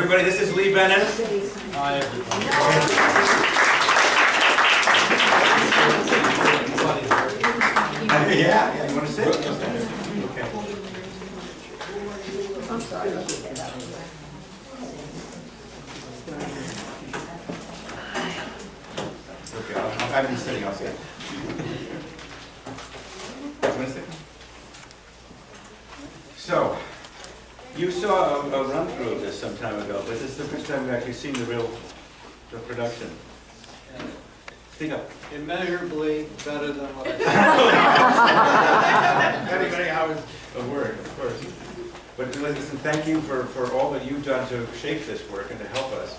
Everybody, this is Leigh Benin. Hi, everybody. Yeah, you want to sit? Okay. I'm sorry. Okay, I've been sitting, I'll sit. So, you saw a run-through of this some time ago, but this is the first time we've actually seen the production. Speak up. Immeasurably better than what I Very hours of work, of course. But listen, thank you for all that you've done to shape this work and to help us.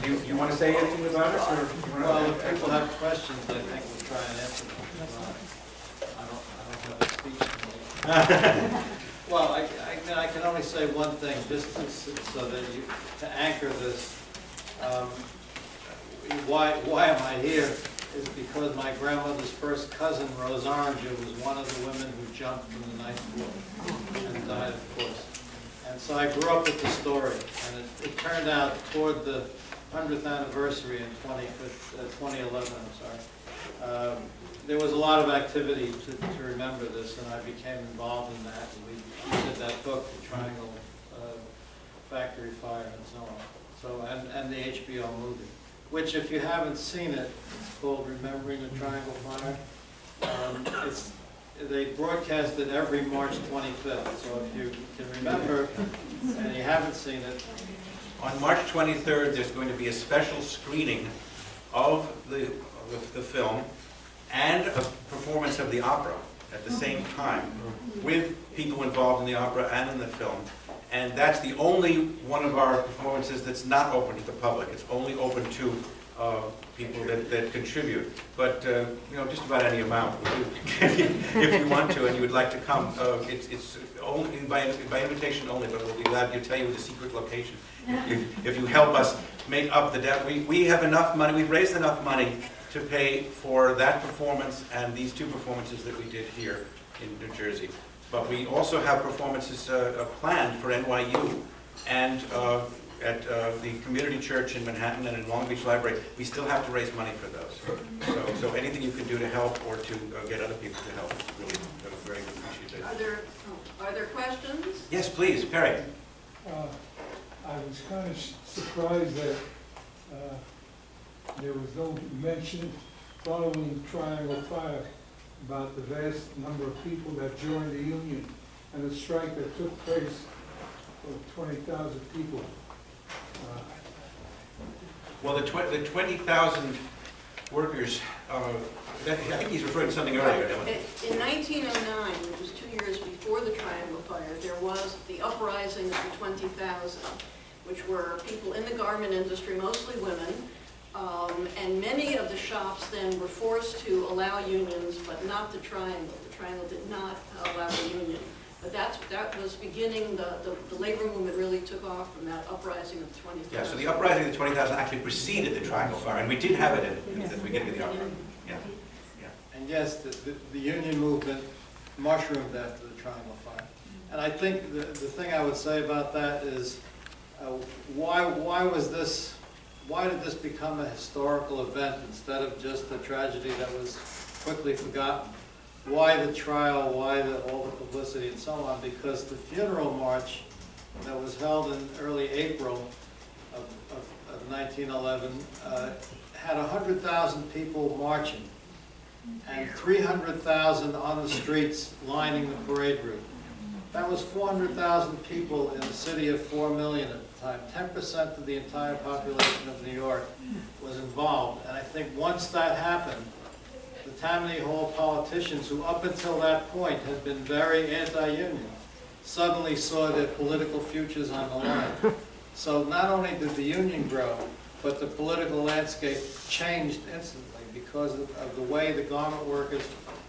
Do you want to say anything about it? Or you wanna- Well, if people have questions, I think we'll try and answer them. I don't have a speech. Well, I can only say one thing, just so that to anchor this. Why am I here? Is because my grandmother's first cousin, Rose Oranger, was one of the women who jumped from the ninth floor and died, of course. And so I grew up with the story, and it turned out toward the 100th anniversary in 2011, there was a lot of activity to remember this, and I became involved in that. And we did that book, The Triangle Factory Fire, and so on. So, and the HBO movie, which, if you haven't seen it, it's called Remembering the Triangle Fire. They broadcast it every March 25th, so if you can remember and you haven't seen it. On March 23rd, there's going to be a special screening of the film and a performance of the opera at the same time, with people involved in the opera and in the film. And that's the only one of our performances that's not open to the public. It's only open to people that contribute. But just about any amount, if you want to and you would like to come. It's only by invitation only, but we'll be glad to tell you the secret location if you help us make up the debt. We have enough money. We've raised enough money to pay for that performance and these two performances that we did here in New Jersey. But we also have performances planned for NYU and at the community church in Manhattan and in Long Beach Library. We still have to raise money for those. So anything you can do to help or to get other people to help is really very appreciated. Are there questions? Yes, please, Perry. I was kind of surprised that there was no mention following Triangle Fire about the vast number of people that joined the union and the strike that took place of 20,000 people. Well, the 20,000 workers, I think he's referring to something earlier. In 1909, which was 2 years before the Triangle Fire, there was the uprising of the 20,000, which were people in the garment industry, mostly women, and many of the shops then were forced to allow unions, but not the Triangle. The Triangle did not allow a union. But that was beginning, the labor movement really took off from that uprising of the 20,000. Yeah, so the uprising of the 20,000 actually preceded the Triangle Fire, and we did have it at the beginning of the uprising. Yeah. And yes, the union movement mushroomed after the Triangle Fire. And I think the thing I would say about that is, why did this become a historical event instead of just a tragedy that was quickly forgotten? Why the trial, why all the publicity and so on? Because the funeral march that was held in early April of 1911 had 100,000 people marching and 300,000 on the streets lining the parade route. That was 400,000 people in a city of 4 million at the time. 10% of the entire population of New York was involved. And I think once that happened, the Tammany Hall politicians, who up until that point had been very anti-union, suddenly saw their political futures on the line. So not only did the union grow, but the political landscape changed instantly because of the way the garment workers,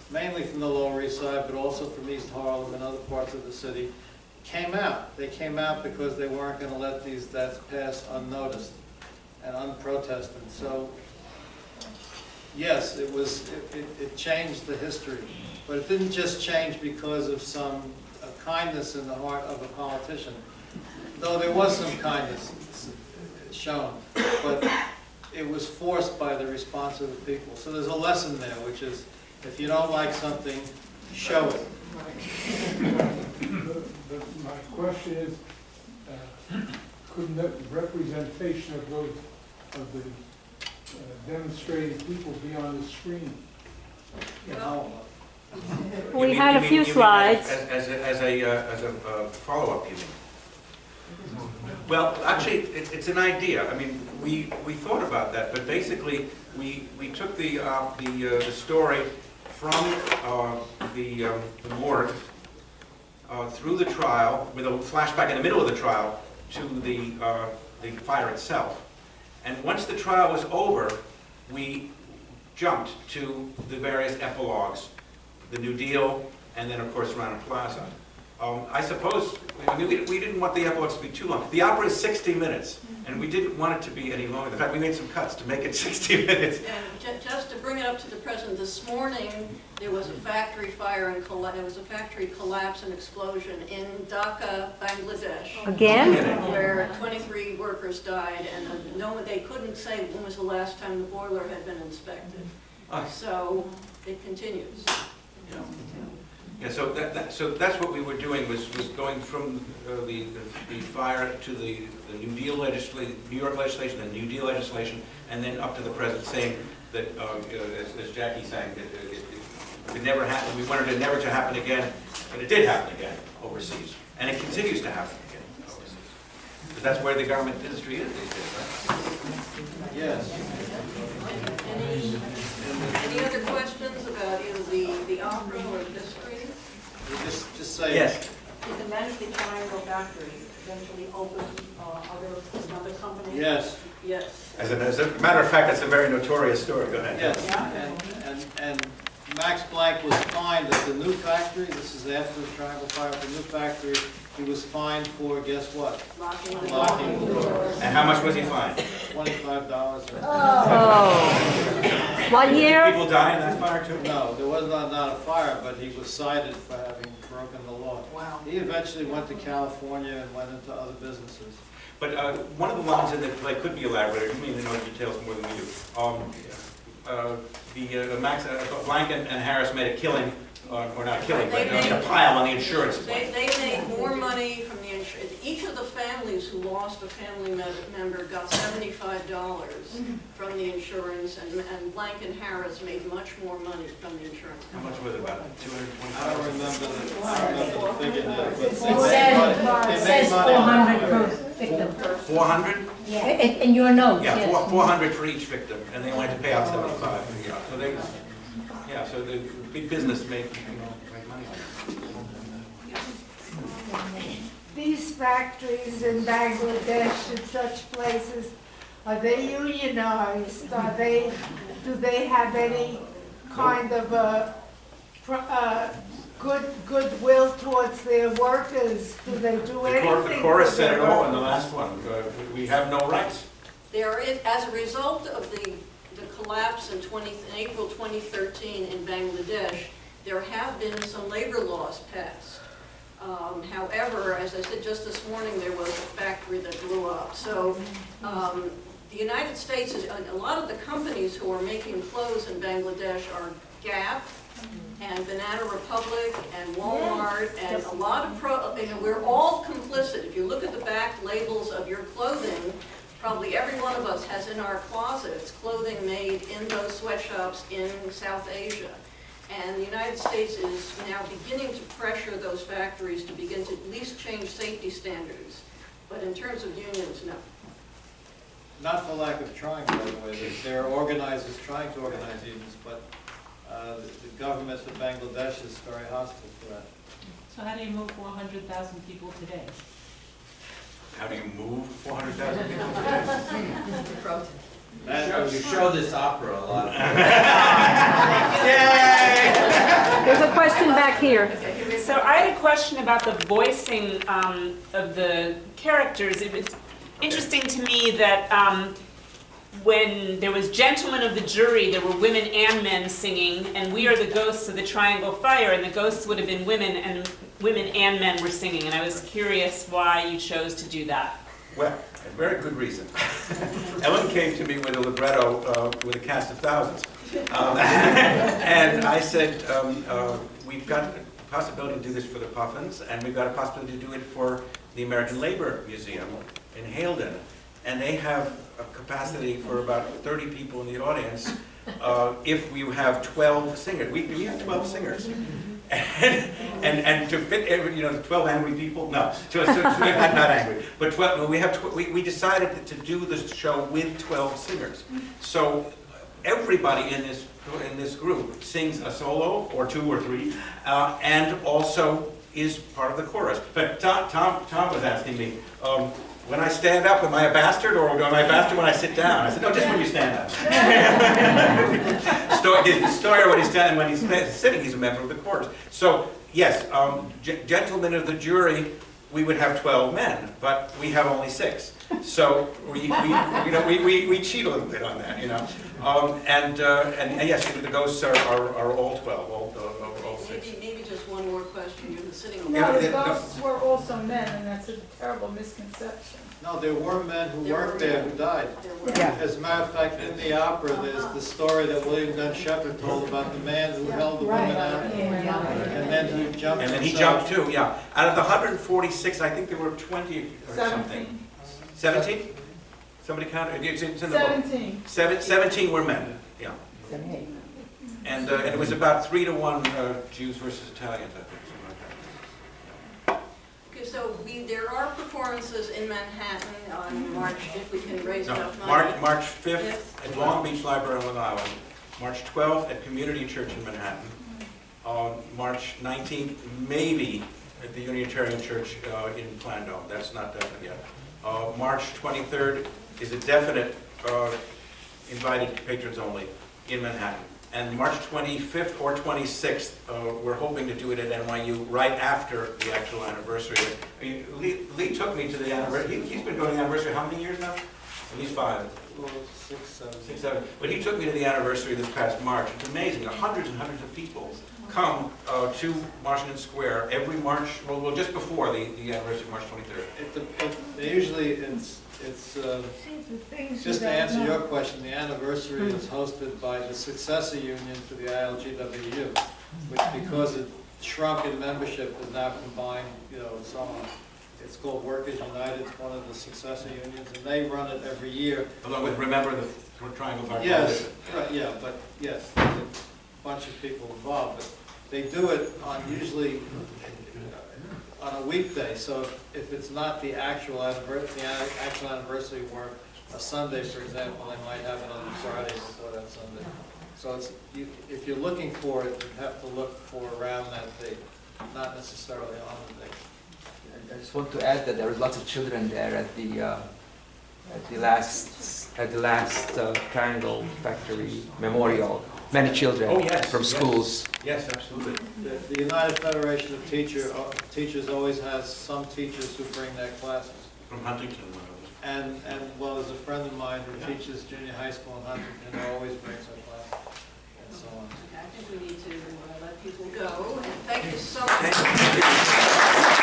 mainly from the Lower East Side, but also from East Harlem and other parts of the city, came out. They came out because they weren't going to let these deaths pass unnoticed and unprotested. So yes, it changed the history, but it didn't just change because of some kindness in the heart of a politician, though there was some kindness. shown. But it was forced by the response of the people. So there's a lesson there, which is, if you don't like something, show it. But my question is, couldn't the representation of the demonstrating people be on the screen? You know, We had a few slides. As a follow-up, you mean? Well, actually, it's an idea. I mean, we thought about that, but basically, we took the story from the morgue through the trial, with a flashback in the middle of the trial, to the fire itself. And once the trial was over, we jumped to the various epilogues, the New Deal, and then, of course, Rana Plaza. I suppose, I mean, we didn't want the epilogues to be too long. The opera is 60 minutes, and we didn't want it to be any longer. In fact, we made some cuts to make it 60 minutes. And just to bring it up to the present, this morning, there was a factory fire and there was a factory collapse and explosion in Dhaka, Bangladesh. Again? Where 23 workers died, and they couldn't say when was the last time the boiler had been inspected. So it continues. Yeah. Yeah, so that's what we were doing, was going from the fire to the New Deal legislation, New York legislation, the New Deal legislation, and then up to the present, saying that, as Jackie sang, that it never happened. We wanted it never to happen again, but it did happen again overseas, and it continues to happen again overseas. But that's where the garment industry is these days, right? yes. Any other questions about either the opera or this screening? You just say. Yes. Did the Manatee Triangle Factory eventually open another company? Yes. Yes. As a matter of fact, that's a very notorious story. Go ahead. Yes, and Max Planck was fined at the new factory. This is after the Triangle Fire. At the new factory, he was fined for, guess what? Locking Locking the doors. And how much was he fined? $25. Oh. 1 year? People die in that fire too? No, there was not a fire, but he was cited for having broken the law. Wow. He eventually went to California and went into other businesses. But one of the lines in the play could be elaborated. You may know the details more than we do. Max Planck and Harris made a killing, or not a killing, but a pile on the insurance claim. They made more money from the insurance. Each of the families who lost a family member got $75 from the insurance, and Blank and Harris made much more money from the insurance How company. much was it, about 225? I don't remember the figure now, but It says 400 per victim. 400? Yeah. In your notes, Yeah, yes. 400 for each victim, and they only had to pay out 75. Yeah, so the big business made money. These factories in Bangladesh and such places, are they unionized? Do they have any kind of goodwill towards their workers? Do they do anything? The chorus said it all in the last one. We have no rights. As a result of the collapse in April 2013 in Bangladesh, there have been some labor laws passed. However, as I said just this morning, there was a factory that blew up. So the United States, a lot of the companies who are making clothes in Bangladesh are Gap and Banana Republic and Walmart, and a lot of we're all complicit. If you look at the back labels of your clothing, probably every one of us has in our closets clothing made in those sweatshops in South Asia. And the United States is now beginning to pressure those factories to begin to at least change safety standards. But in terms of unions, no. Not for lack of trying, by the way. There are organizers trying to organize unions, but the government of Bangladesh is very hostile to that. So how do you move 400,000 people today? How do you move 400,000 people? You show this opera a lot. Yay! There's a question back here. So I had a question about the voicing of the characters. It was interesting to me that when there was Gentlemen of the Jury, there were women and men singing, and We Are the Ghosts of the Triangle Fire, and the ghosts would have been women, and women and men were singing, and I was curious why you chose to do that. Well, A very good reason. Ellen came to me with a libretto with a cast of thousands. And I said, we've got a possibility to do this for the Puffins, and we've got a possibility to do it for the American Labor Museum in Haledon. And they have a capacity for about 30 people in the audience if we have 12 singers. We have 12 singers. And to fit every, 12 angry people? No, not angry. But 12, we decided to do the show with 12 singers. So everybody in this group sings a solo, or 2 or 3, and also is part of the chorus. But Tom was asking me, when I stand up, am I a bastard, or am I a bastard when I sit down? I said, no, just when you stand up. Stoyer, when he's sitting, he's a member of the chorus. So, yes, gentlemen of the jury, we would have 12 men, but we have only 6. So we cheat a little bit on that, and yes, the ghosts are all 12, all 6. Maybe just one more question. You've been sitting over No, the there. ghosts were also men, and that's a terrible misconception. No, there were men who worked there who died. There were- Yeah. As a matter of fact, in the opera, there's the story that William Dunn Shepherd told about the man who held the woman out, and then he jumped. And then he himself. jumped too, yeah. Out of the 146, I think there were 20 or something. 17? Somebody counted? It's in the book. 17. 17 were men, yeah. And it was about 3 to 1 Jews versus Italians, I think, something like that. Okay, so there are performances in Manhattan on March, if we can raise No, enough money. March 5th at Long Beach Library on Long Island. March 12th at Community Church in Manhattan. March 19th, maybe at the Unitarian Church in Plandome. That's not definite yet. March 23rd is a definite invited patrons only in Manhattan. And March 25th or 26th, we're hoping to do it at NYU right after the actual anniversary. I mean, Leigh took me to the anniversary. He's been going to the anniversary how many years now? At least 5. Well, 6, 7. 6, 7. But he took me to the anniversary this past March. It's amazing. Hundreds and hundreds of people come to Washington Square every March, well just before the anniversary of March 23rd. Usually it's just to answer your question, the anniversary is hosted by the successor union to the ILGWU, which because it shrunk in membership is now combined, so on. It's called Workers United, it's one of the successor unions, and they run it every year. Along with Remember the Triangle Fire. Yes, right, yeah, but yes, there's a bunch of people involved, but they do it usually on a weekday, so if it's not the actual anniversary were a Sunday, for example, they might have it on the Friday before that Sunday. So if you're looking for it, you have to look for around that date, not necessarily on the date. I just want to add that there was lots of children there at the last Triangle Factory Memorial. Many children from schools. Yes, absolutely. The United Federation of Teachers always has some teachers who bring their classes. From Huntington. And well, there's a friend of mine who teaches junior high school in Huntington who always brings her class, and so on. Okay, I think we need to let people go, and thank you so much.